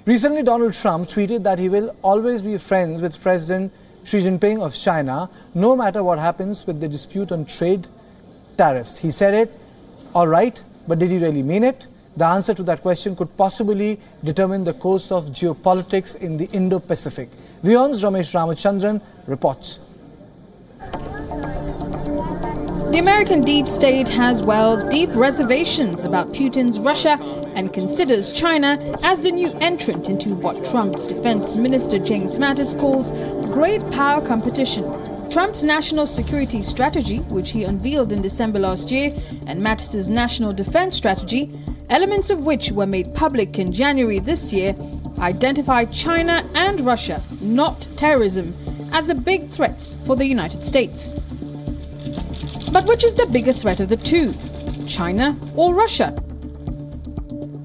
Recently, Donald Trump tweeted that he will always be friends with President Xi Jinping of China, no matter what happens with the dispute on trade tariffs. He said it, all right, but did he really mean it? The answer to that question could possibly determine the course of geopolitics in the Indo-Pacific. WION's Ramesh Ramachandran reports. The American deep state has, deep reservations about Putin's Russia and considers China as the new entrant into what Trump's defense minister James Mattis calls great power competition. Trump's national security strategy, which he unveiled in December last year, and Mattis's national defense strategy, elements of which were made public in January this year, identify China and Russia, not terrorism, as the big threats for the United States. But which is the bigger threat of the two, China or Russia?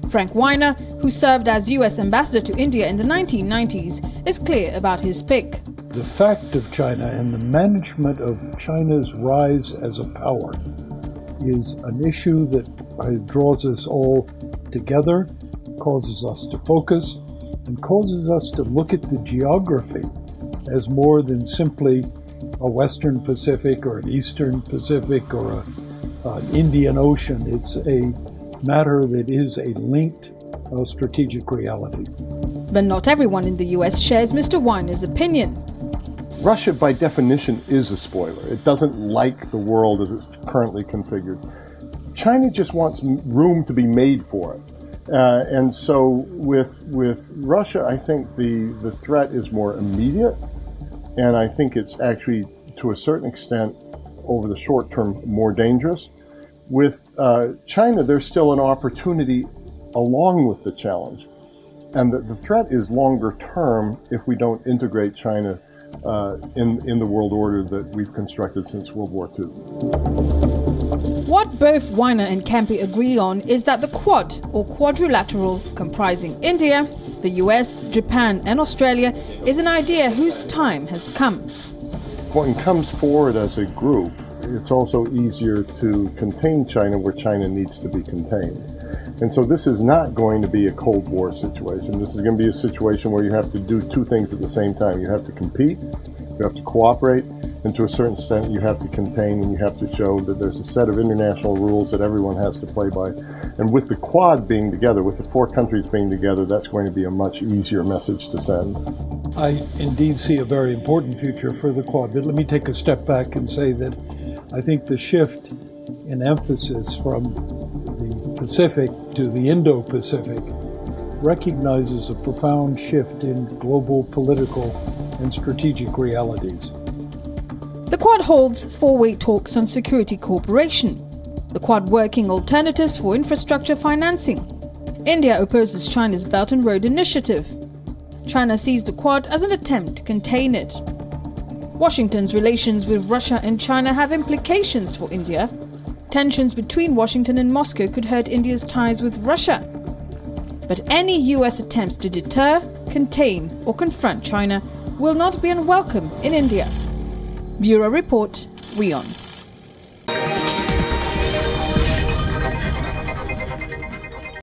Frank Weiner, who served as US ambassador to India in the 1990s, is clear about his pick. The fact of China and the management of China's rise as a power is an issue that draws us all together, causes us to focus, and causes us to look at the geography as more than simply a Western Pacific or an Eastern Pacific or an Indian Ocean. It's a matter that is a linked strategic reality. But not everyone in the US shares Mr. Weiner's opinion. Russia, by definition, is a spoiler. It doesn't like the world as it's currently configured. China just wants room to be made for it. And so with Russia, I think the threat is more immediate. And I think it's actually, to a certain extent, over the short term, more dangerous. With China, there's still an opportunity along with the challenge. And the threat is longer term if we don't integrate China in the world order that we've constructed since World War II. What both Weiner and Kempe agree on is that the Quad, or quadrilateral, comprising India, the US, Japan and Australia, is an idea whose time has come. When it comes forward as a group, it's also easier to contain China where China needs to be contained. And so this is not going to be a Cold War situation. This is going to be a situation where you have to do two things at the same time. You have to compete, you have to cooperate, and to a certain extent you have to contain, and you have to show that there's a set of international rules that everyone has to play by. And with the Quad being together, with the four countries being together, that's going to be a much easier message to send. I indeed see a very important future for the Quad. But let me take a step back and say that I think the shift in emphasis from the Pacific to the Indo-Pacific recognizes a profound shift in global political and strategic realities. The Quad holds four-way talks on security cooperation. The Quad working alternatives for infrastructure financing. India opposes China's Belt and Road Initiative. China sees the Quad as an attempt to contain it. Washington's relations with Russia and China have implications for India. Tensions between Washington and Moscow could hurt India's ties with Russia. But any US attempts to deter, contain or confront China will not be unwelcome in India. Bureau Report, WION.